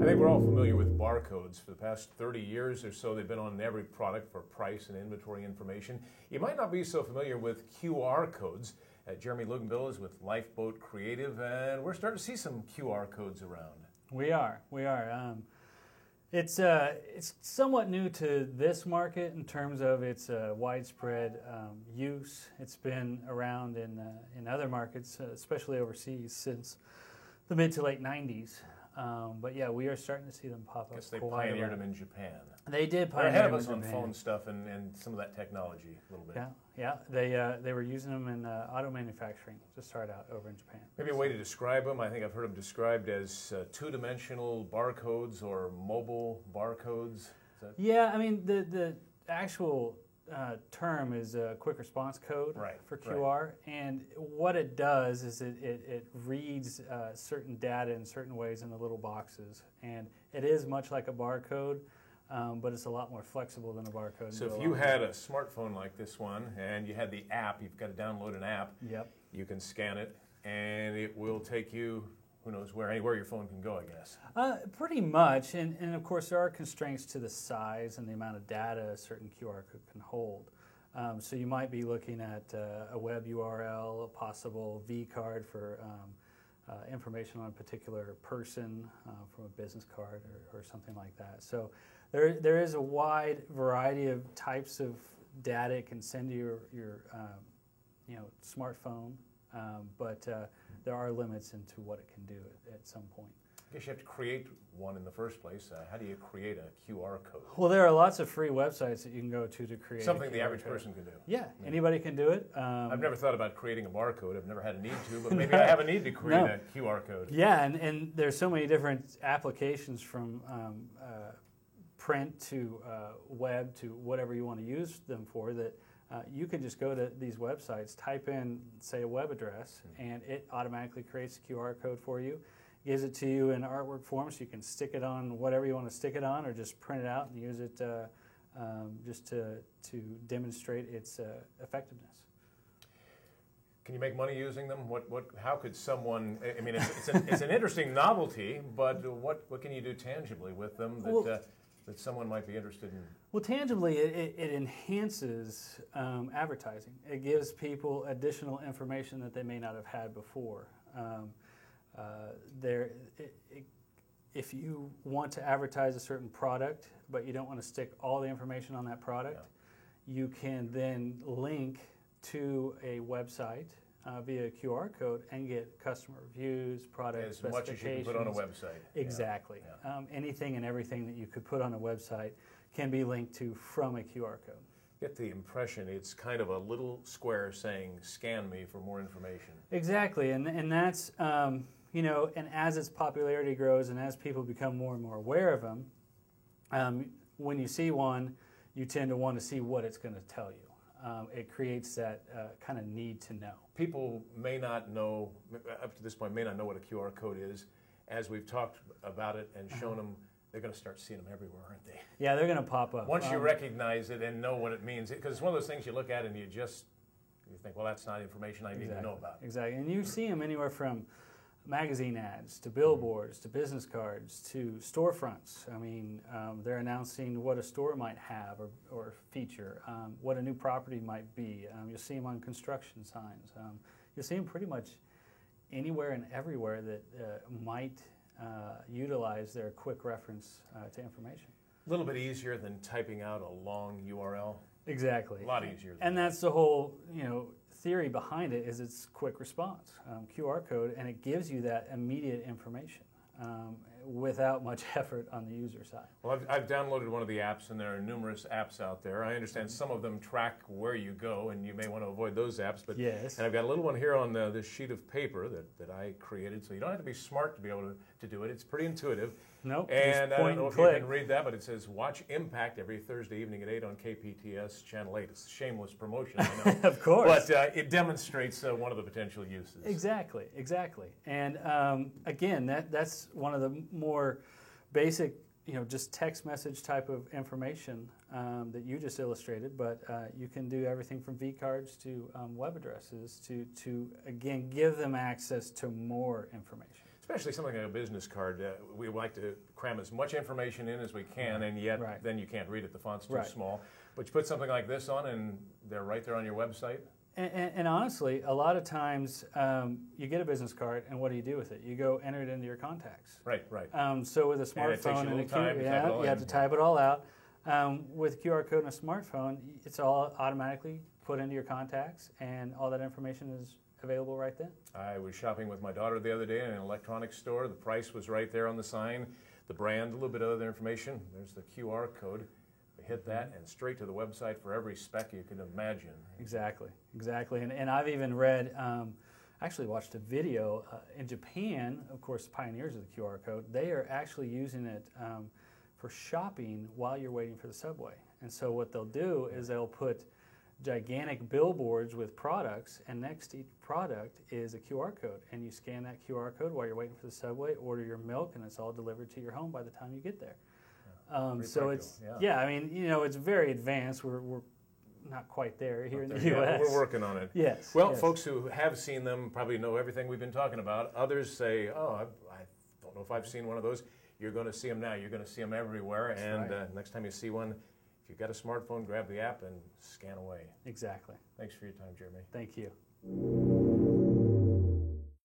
I think we're all familiar with barcodes. For the past 30 years or so, they've been on every product for price and inventory information. You might not be so familiar with QR codes. Jeremy Luganville is with Lifeboat Creative, and we're starting to see some QR codes around. We are. It's somewhat new to this market in terms of its widespread use. It's been around in other markets, especially overseas, since the mid to late 90s. But yeah, we are starting to see them pop up. I guess they pioneered them in Japan. They did They're pioneer ahead them of us in on Japan. phone stuff and some of that technology a little bit. Yeah. They were using them in auto manufacturing to start out over in Japan. Maybe a way to describe them. I think I've heard them described as two-dimensional barcodes or mobile barcodes. Yeah, I mean the actual term is a quick response code for QR, and what it does is it reads certain data in certain ways in the little boxes, and it is much like a barcode, but it's a lot more flexible than a barcode. So if you had a smartphone like this one and you had the app, you've got to download an app, you can scan it and it will take you who knows where, anywhere your phone can go, I guess. Pretty much, and of course there are constraints to the size and the amount of data a certain QR code can hold. So you might be looking at a web URL, a possible V-card for information on a particular person from a business card or something like that. So there is a wide variety of types of data it can send to your smartphone, but there are limits into what it can do at some point. I guess you have to create one in the first place. How do you create a QR code? Well, there are lots of free websites that you can go to create something the average person can do. Yeah, anybody can do it. I've never thought about creating a barcode. I've never had a need to, but maybe I have a need to create a QR code. Yeah, and there's so many different applications from print to web to whatever you want to use them for that you can just go to these websites, type in, say, a web address, and it automatically creates a QR code for you. Gives it to you in artwork form, so you can stick it on whatever you want to stick it on, or just print it out and use it just to demonstrate its effectiveness. Can you make money using them? How could someone? I mean, it's an interesting novelty, but what can you do tangibly with them that someone might be interested in? Well, tangibly, it enhances advertising. It gives people additional information that they may not have had before. If you want to advertise a certain product, but you don't want to stick all the information on that product, you can then link to a website via a QR code and get customer reviews, product specifications. As much as you can put on a website. Exactly. Yeah. Anything and everything that you could put on a website can be linked to from a QR code. Get the impression it's kind of a little square saying, scan me for more information. Exactly, and that's, and as its popularity grows and as people become more and more aware of them, when you see one, you tend to want to see what it's going to tell you. It creates that kind of need to know. People may not know, up to this point, may not know what a QR code is. As we've talked about it and shown them, they're going to start seeing them everywhere, aren't they? Yeah, they're going to pop up. Once you recognize it and know what it means, because it's one of those things you look at and you think, well, that's not information I need to know about. Exactly, and you see them anywhere from magazine ads to billboards to business cards to storefronts. I mean, they're announcing what a store might have or feature, what a new property might be. You'll see them on construction signs. You'll see them pretty much anywhere and everywhere that might utilize their quick reference to information. A little bit easier than typing out a long URL. Exactly. A lot easier. And that's the whole, theory behind it is it's quick response, QR code, and it gives you that immediate information without much effort on the user side. Well, I've downloaded one of the apps, and there are numerous apps out there. I understand some of them track where you go, and you may want to avoid those apps. But yes. And I've got a little one here on this sheet of paper that I created, so you don't have to be smart to be able to do it. It's pretty intuitive. Nope. And I don't know if you can read that, but it says watch Impact every Thursday evening at 8 on KPTS Channel 8. It's a shameless promotion, I know. Of course. But it demonstrates one of the potential uses. Exactly. And again, that's one of the more basic, just text message type of information that you just illustrated, but you can do everything from V-cards to web addresses to again, give them access to more information. Especially something like a business card. We like to cram as much information in as we can, and yet Right. then you can't read it. The font's too Right. small. But you put something like this on, and they're right there on your website. And honestly, a lot of times you get a business card, and what do you do with it? You go enter it into your contacts. Right, right. So with a And it takes you smartphone a little time to type it yeah, all you have in. to type it all out. With QR code and a smartphone, it's all automatically put into your contacts, and all that information is available right then. I was shopping with my daughter the other day in an electronics store. The price was right there on the sign. The brand, a little bit of other information. There's the QR code. We hit that and straight to the website for every spec you can imagine. Exactly, exactly. And I've even read, actually watched a video in Japan, of course, pioneers of the QR code. They are actually using it for shopping while you're waiting for the subway. And so what they'll do is they'll put gigantic billboards with products, and next to each product is a QR code. And you scan that QR code while you're waiting for the subway, order your milk, and it's all delivered to your home by the time you get there. Pretty So practical, it's, yeah. I mean, it's very advanced. We're not quite there here in the Yeah, U.S. we're working on it. Yes. Well, yes. folks who have seen them probably know everything we've been talking about. Others say, oh, I don't know if I've seen one of those. You're going to see them now. You're going to see them everywhere. That's and right. Next time you see one, if you've got a smartphone, grab the app and scan away. Exactly. Thanks for your time, Jeremy. Thank you.